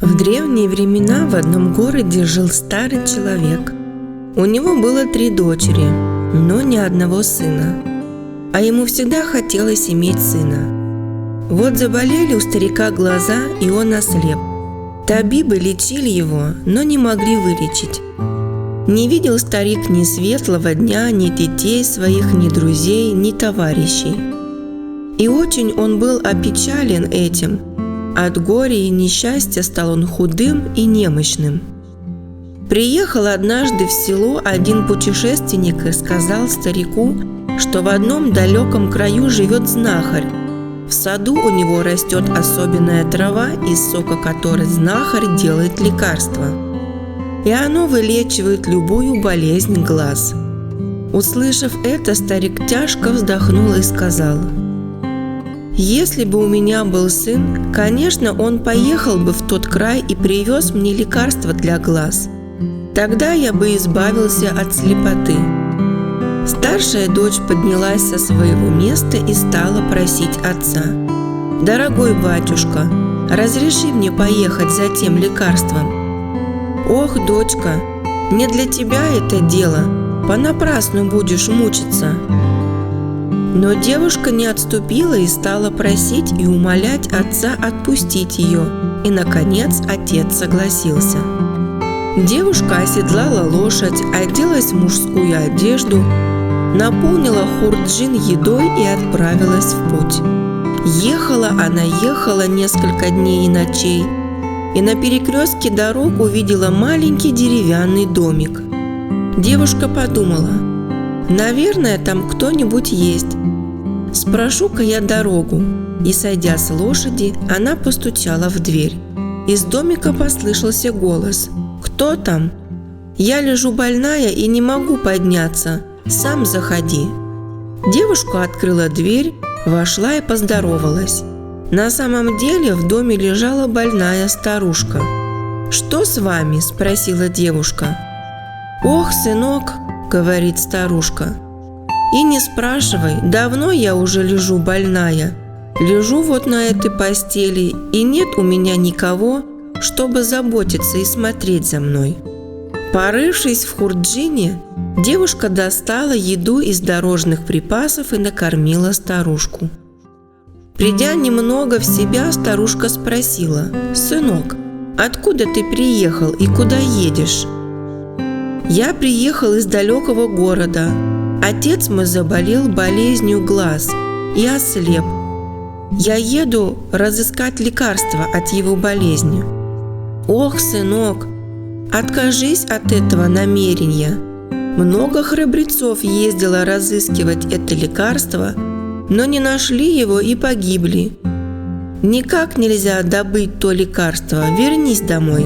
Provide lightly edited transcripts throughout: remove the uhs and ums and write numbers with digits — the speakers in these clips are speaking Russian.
В древние времена в одном городе жил старый человек. У него было 3 дочери, но ни одного сына. А ему всегда хотелось иметь сына. Вот заболели у старика глаза, и он ослеп. Табибы лечили его, но не могли вылечить. Не видел старик ни светлого дня, ни детей своих, ни друзей, ни товарищей. И очень он был опечален этим. От горя и несчастья стал он худым и немощным. Приехал однажды в село один путешественник и сказал старику, что в одном далеком краю живет знахарь. В саду у него растет особенная трава, из сока которой знахарь делает лекарство. И оно вылечивает любую болезнь глаз. Услышав это, старик тяжко вздохнул и сказал: «Если бы у меня был сын, конечно, он поехал бы в тот край и привез мне лекарство для глаз. Тогда я бы избавился от слепоты». Старшая дочь поднялась со своего места и стала просить отца: «Дорогой батюшка, разреши мне поехать за тем лекарством». «Ох, дочка, не для тебя это дело, понапрасну будешь мучиться». Но девушка не отступила и стала просить и умолять отца отпустить ее, и, наконец, отец согласился. Девушка оседлала лошадь, оделась в мужскую одежду, наполнила хурджин едой и отправилась в путь. Ехала несколько дней и ночей, и на перекрестке дорог увидела маленький деревянный домик. Девушка подумала: «Наверное, там кто-нибудь есть. Спрошу-ка я дорогу». И, сойдя с лошади, она постучала в дверь. Из домика послышался голос: «Кто там? Я лежу больная и не могу подняться. Сам заходи». Девушка открыла дверь, вошла и поздоровалась. На самом деле в доме лежала больная старушка. «Что с вами?» – спросила девушка. «Ох, сынок», – говорит старушка, – «и не спрашивай, давно я уже лежу больная. Лежу вот на этой постели, и нет у меня никого, чтобы заботиться и смотреть за мной». Порывшись в хурджине, девушка достала еду из дорожных припасов и накормила старушку. Придя немного в себя, старушка спросила: «Сынок, откуда ты приехал и куда едешь?» «Я приехал из далекого города. Отец мой заболел болезнью глаз и ослеп. Я еду разыскать лекарство от его болезни». «Ох, сынок, откажись от этого намерения. Много храбрецов ездило разыскивать это лекарство, но не нашли его и погибли. Никак нельзя добыть то лекарство, вернись домой».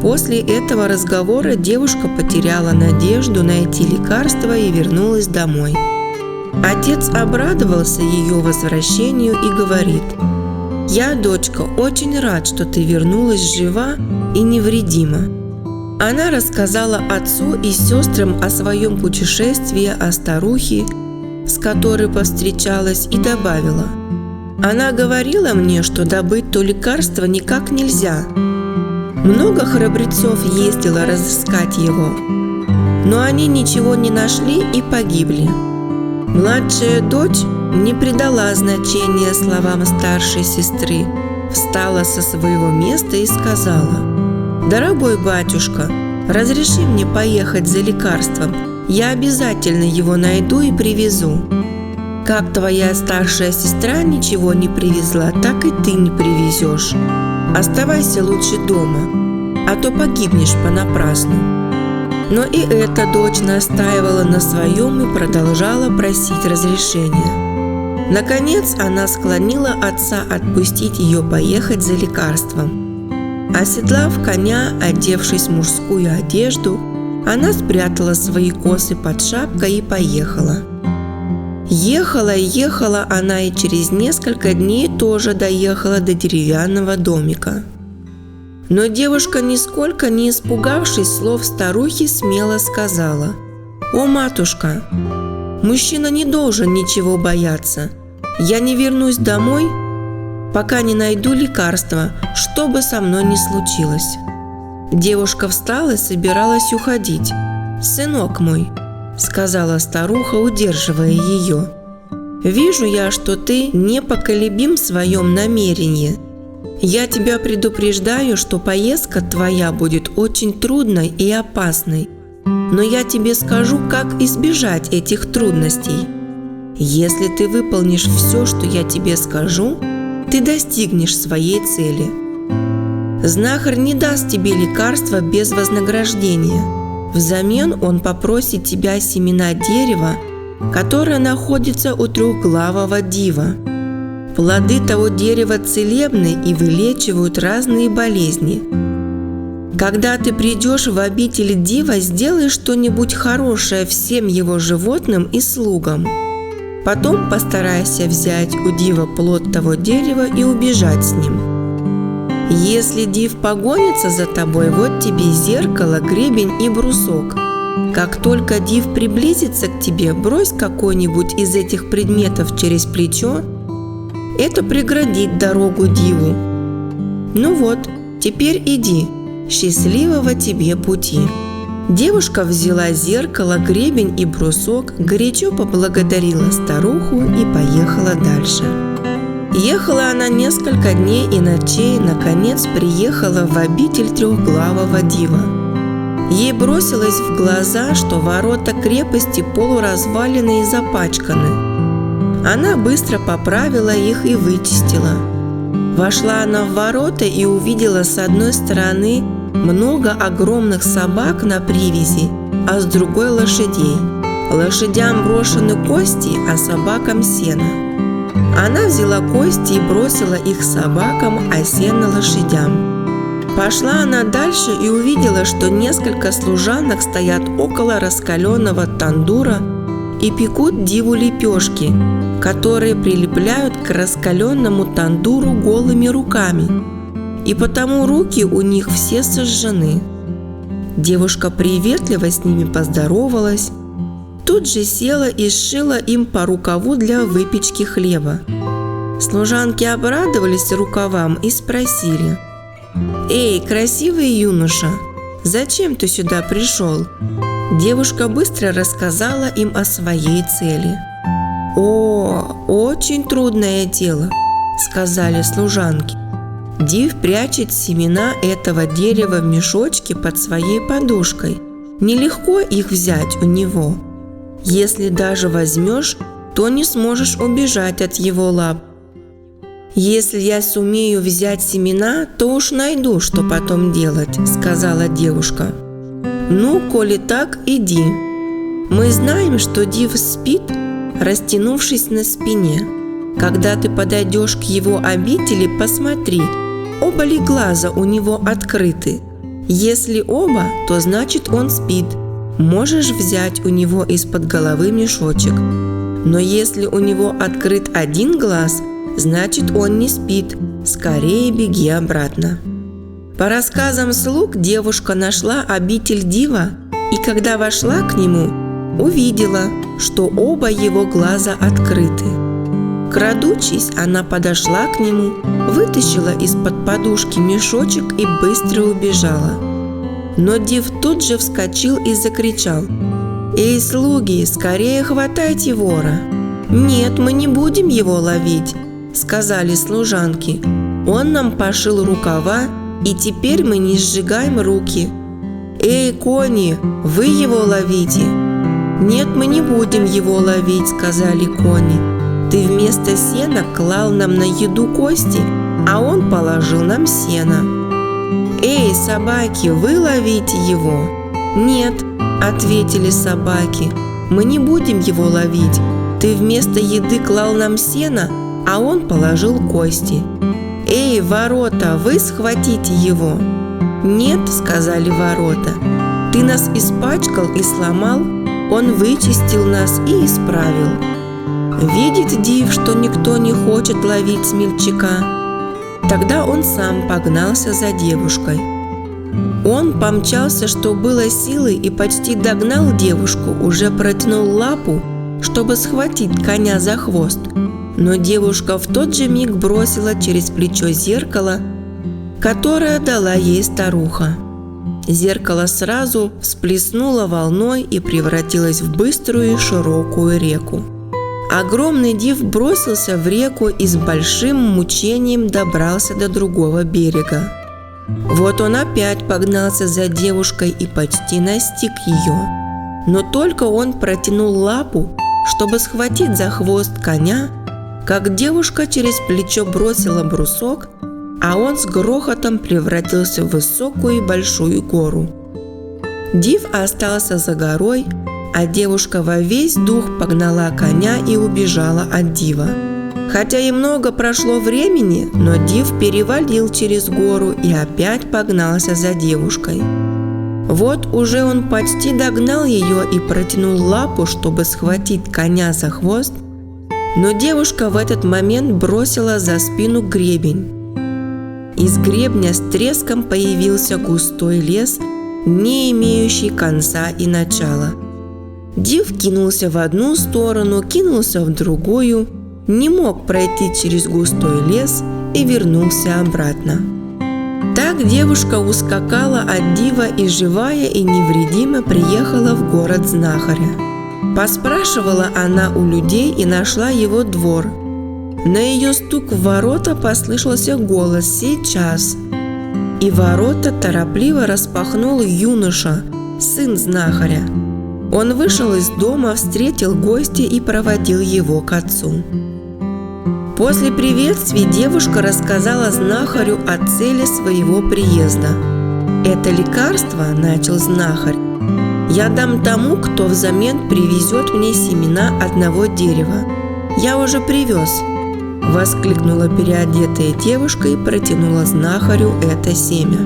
После этого разговора девушка потеряла надежду найти лекарство и вернулась домой. Отец обрадовался ее возвращению и говорит: «Я, дочка, очень рад, что ты вернулась жива и невредима». Она рассказала отцу и сестрам о своем путешествии, о старухе, с которой повстречалась, и добавила: «Она говорила мне, что добыть то лекарство никак нельзя. Много храбрецов ездило разыскать его, но они ничего не нашли и погибли». Младшая дочь не придала значения словам старшей сестры, встала со своего места и сказала: «Дорогой батюшка, разреши мне поехать за лекарством, я обязательно его найду и привезу. Как твоя старшая сестра ничего не привезла, так и ты не привезешь. Оставайся лучше дома, а то погибнешь понапрасну». Но и эта дочь настаивала на своем и продолжала просить разрешения. Наконец она склонила отца отпустить ее поехать за лекарством. Оседлав коня, одевшись в мужскую одежду, она спрятала свои косы под шапкой и поехала. Ехала она и через несколько дней тоже доехала до деревянного домика. Но девушка, нисколько не испугавшись слов старухи, смело сказала: «О, матушка, мужчина не должен ничего бояться. Я не вернусь домой, пока не найду лекарства, что бы со мной ни случилось». Девушка встала и собиралась уходить. «Сынок мой», – сказала старуха, удерживая ее, – «вижу я, что ты непоколебим в своем намерении. Я тебя предупреждаю, что поездка твоя будет очень трудной и опасной. Но я тебе скажу, как избежать этих трудностей. Если ты выполнишь все, что я тебе скажу, ты достигнешь своей цели. Знахарь не даст тебе лекарства без вознаграждения. Взамен он попросит тебя семена дерева, которое находится у трехглавого дива. Плоды того дерева целебны и вылечивают разные болезни. Когда ты придешь в обитель дива, сделай что-нибудь хорошее всем его животным и слугам. Потом постарайся взять у дива плод того дерева и убежать с ним. Если див погонится за тобой, вот тебе зеркало, гребень и брусок. Как только див приблизится к тебе, брось какой-нибудь из этих предметов через плечо. Это преградит дорогу диву. Ну вот, теперь иди. Счастливого тебе пути». Девушка взяла зеркало, гребень и брусок, горячо поблагодарила старуху и поехала дальше. Ехала она несколько дней и ночей, наконец приехала в обитель трехглавого дива. Ей бросилось в глаза, что ворота крепости полуразвалены и запачканы. Она быстро поправила их и вычистила. Вошла она в ворота и увидела с одной стороны много огромных собак на привязи, а с другой лошадей. Лошадям брошены кости, а собакам сено. Она взяла кости и бросила их собакам, а сено лошадям. Пошла она дальше и увидела, что несколько служанок стоят около раскаленного тандура и пекут диву лепешки, которые прилепляют к раскаленному тандуру голыми руками, и потому руки у них все сожжены. Девушка приветливо с ними поздоровалась, тут же села и сшила им по рукаву для выпечки хлеба. Служанки обрадовались рукавам и спросили: «Эй, красивый юноша, зачем ты сюда пришел?» Девушка быстро рассказала им о своей цели. «О, очень трудное дело», – сказали служанки. «Див прячет семена этого дерева в мешочке под своей подушкой. Нелегко их взять у него. Если даже возьмешь, то не сможешь убежать от его лап. Если я сумею взять семена, то уж найду, что потом делать», – сказала девушка. «Ну, коли так, иди. Мы знаем, что див спит, растянувшись на спине. Когда ты подойдешь к его обители, посмотри, оба ли глаза у него открыты. Если оба, то значит он спит. Можешь взять у него из-под головы мешочек. Но если у него открыт один глаз, значит он не спит. Скорее беги обратно». По рассказам слуг, девушка нашла обитель дива, и когда вошла к нему, увидела, что оба его глаза открыты. Крадучись, она подошла к нему, вытащила из-под подушки мешочек и быстро убежала. Но див тут же вскочил и закричал: «Эй, слуги, скорее хватайте вора!» «Нет, мы не будем его ловить», – сказали служанки. «Он нам пошил рукава, и теперь мы не сжигаем руки». «Эй, кони, вы его ловите!» «Нет, мы не будем его ловить», – сказали кони. «Ты вместо сена клал нам на еду кости, а он положил нам сено». «Эй, собаки, вы ловите его!» «Нет», – ответили собаки, – «мы не будем его ловить. Ты вместо еды клал нам сено, а он положил кости». «Эй, ворота, вы схватите его!» «Нет», – сказали ворота, – «ты нас испачкал и сломал, он вычистил нас и исправил». Видит див, что никто не хочет ловить смельчака. Тогда он сам погнался за девушкой. Он помчался, что было силы, и почти догнал девушку, уже протянул лапу, чтобы схватить коня за хвост. но девушка в тот же миг бросила через плечо зеркало, которое дала ей старуха. Зеркало сразу всплеснуло волной и превратилось в быструю и широкую реку. Огромный Див бросился в реку и с большим мучением добрался до другого берега. Вот он опять погнался за девушкой и почти настиг ее. Но только он протянул лапу, чтобы схватить за хвост коня, как девушка через плечо бросила брусок, а он с грохотом превратился в высокую и большую гору. Див остался за горой, а девушка во весь дух погнала коня и убежала от Дива. Хотя и много прошло времени, но Див перевалил через гору и опять погнался за девушкой. Вот уже он почти догнал ее и протянул лапу, чтобы схватить коня за хвост, но девушка в этот момент бросила за спину гребень. Из гребня с треском появился густой лес, не имеющий конца и начала. Див кинулся в одну сторону, кинулся в другую, не мог пройти через густой лес и вернулся обратно. Так девушка ускакала от Дива и живая и невредима приехала в город знахаря. Поспрашивала она у людей и нашла его двор. На ее стук в ворота послышался голос «Сейчас!» И ворота торопливо распахнул юноша, сын знахаря. Он вышел из дома, встретил гостя и проводил его к отцу. После приветствий девушка рассказала знахарю о цели своего приезда. «Это лекарство, – начал знахарь, – я дам тому, кто взамен привезет мне семена одного дерева. Я уже привез», – воскликнула переодетая девушка и протянула знахарю это семя.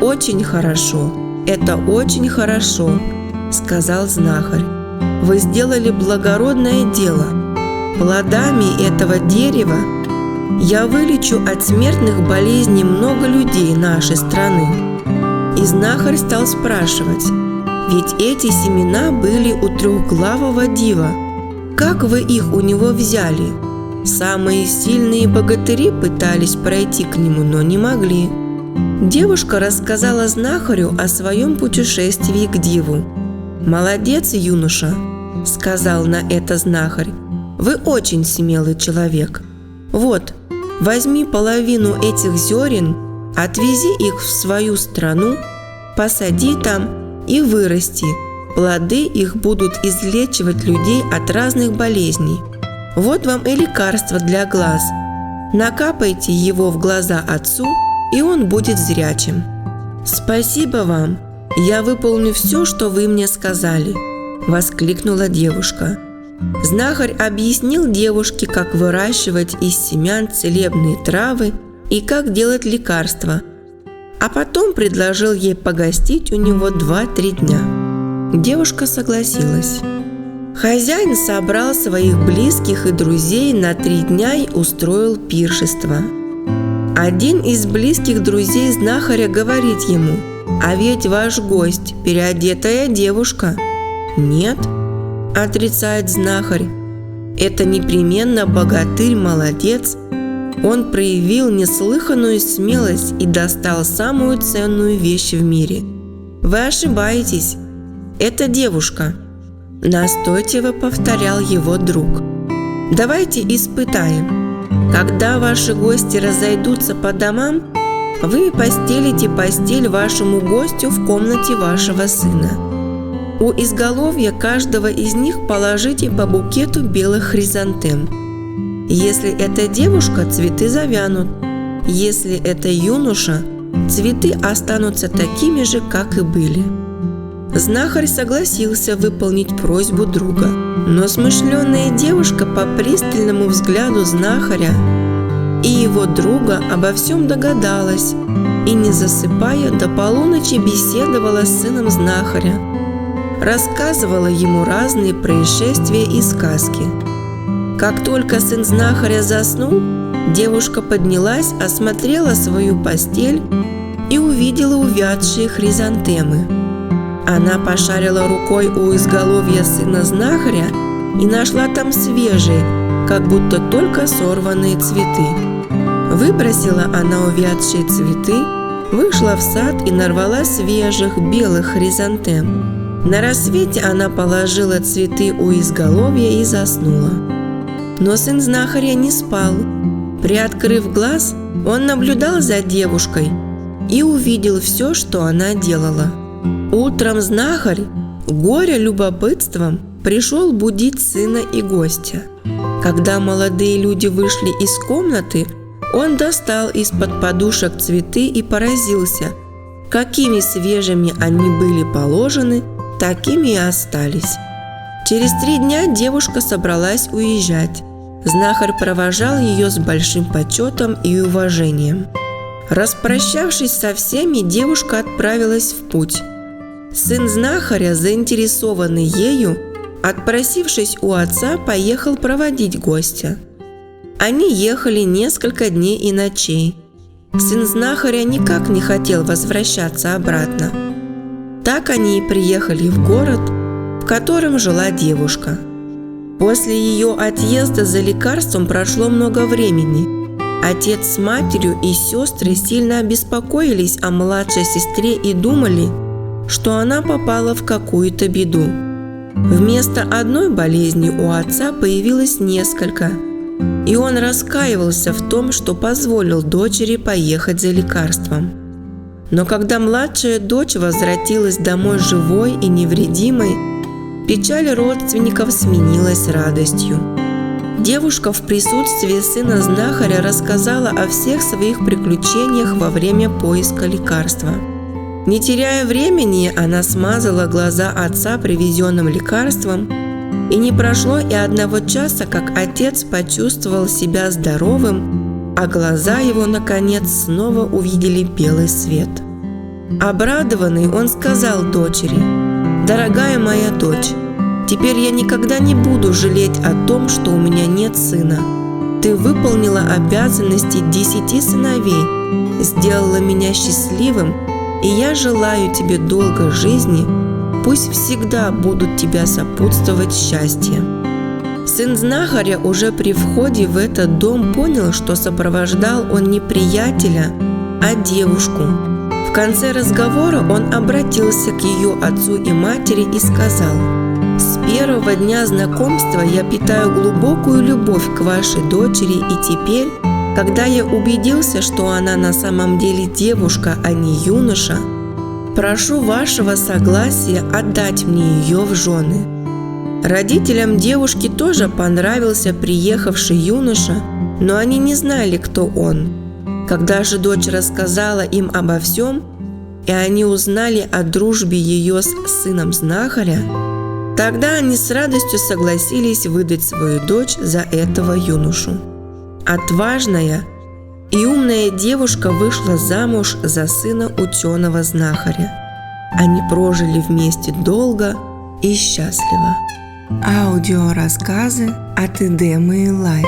«Очень хорошо, это очень хорошо», – сказал знахарь. «Вы сделали благородное дело. Плодами этого дерева я вылечу от смертных болезней много людей нашей страны». И знахарь стал спрашивать: «Ведь эти семена были у трехглавого Дива. Как вы их у него взяли? Самые сильные богатыри пытались пройти к нему, но не могли». Девушка рассказала знахарю о своем путешествии к Диву. «Молодец, юноша», – сказал на это знахарь. «Вы очень смелый человек. Вот, возьми половину этих зерен, отвези их в свою страну, посади там и вырасти. Плоды их будут излечивать людей от разных болезней. Вот вам и лекарство для глаз. Накапайте его в глаза отцу, и он будет зрячим». «Спасибо вам, я выполню все, что вы мне сказали», – воскликнула девушка. Знахарь объяснил девушке, как выращивать из семян целебные травы и как делать лекарства, а потом предложил ей погостить у него 2-3 дня. Девушка согласилась. Хозяин собрал своих близких и друзей на 3 дня и устроил пиршество. Один из близких друзей знахаря говорит ему: «А ведь ваш гость – переодетая девушка». «Нет», – отрицает знахарь, – «это непременно богатырь-молодец. Он проявил неслыханную смелость и достал самую ценную вещь в мире. Вы ошибаетесь, это девушка», – настойчиво повторял его друг. «Давайте испытаем. Когда ваши гости разойдутся по домам, вы постелите постель вашему гостю в комнате вашего сына. У изголовья каждого из них положите по букету белых хризантем. Если это девушка, цветы завянут. Если это юноша, цветы останутся такими же, как и были». Знахарь согласился выполнить просьбу друга, но смышленая девушка по пристальному взгляду знахаря и его друга обо всем догадалась и, не засыпая, до полуночи беседовала с сыном знахаря, рассказывала ему разные происшествия и сказки. Как только сын знахаря заснул, девушка поднялась, осмотрела свою постель и увидела увядшие хризантемы. Она пошарила рукой у изголовья сына знахаря и нашла там свежие, как будто только сорванные цветы. Выбросила она увядшие цветы, вышла в сад и нарвала свежих белых хризантем. На рассвете она положила цветы у изголовья и заснула. Но сын знахаря не спал. Приоткрыв глаз, он наблюдал за девушкой и увидел все, что она делала. Утром знахарь, горя любопытством, пришел будить сына и гостя. Когда молодые люди вышли из комнаты, он достал из-под подушек цветы и поразился, какими свежими они были положены, такими и остались. Через 3 дня девушка собралась уезжать. Знахарь провожал ее с большим почетом и уважением. Распрощавшись со всеми, девушка отправилась в путь. Сын знахаря, заинтересованный ею, отпросившись у отца, поехал проводить гостя. Они ехали несколько дней и ночей. Сын знахаря никак не хотел возвращаться обратно. Так они и приехали в город, в котором жила девушка. После ее отъезда за лекарством прошло много времени. Отец с матерью и сестры сильно обеспокоились о младшей сестре и думали, что она попала в какую-то беду. Вместо одной болезни у отца появилось несколько, и он раскаивался в том, что позволил дочери поехать за лекарством. Но когда младшая дочь возвратилась домой живой и невредимой, печаль родственников сменилась радостью. Девушка в присутствии сына знахаря рассказала о всех своих приключениях во время поиска лекарства. Не теряя времени, она смазала глаза отца привезенным лекарством, и не прошло и 1 часа, как отец почувствовал себя здоровым, а глаза его, наконец, снова увидели белый свет. Обрадованный, он сказал дочери: «Дорогая моя дочь, теперь я никогда не буду жалеть о том, что у меня нет сына. Ты выполнила обязанности 10 сыновей, сделала меня счастливым, и я желаю тебе долгой жизни, пусть всегда будут тебя сопутствовать счастье». Сын знахаря уже при входе в этот дом понял, что сопровождал он не приятеля, а девушку. В конце разговора он обратился к ее отцу и матери и сказал: «С первого дня знакомства я питаю глубокую любовь к вашей дочери, и теперь, когда я убедился, что она на самом деле девушка, а не юноша, прошу вашего согласия отдать мне ее в жены». Родителям девушки тоже понравился приехавший юноша, но они не знали, кто он. Когда же дочь рассказала им обо всем, и они узнали о дружбе ее с сыном знахаря, тогда они с радостью согласились выдать свою дочь за этого юношу. Отважная и умная девушка вышла замуж за сына ученого-знахаря. Они прожили вместе долго и счастливо. Аудиорассказы от Эдемы и Лай.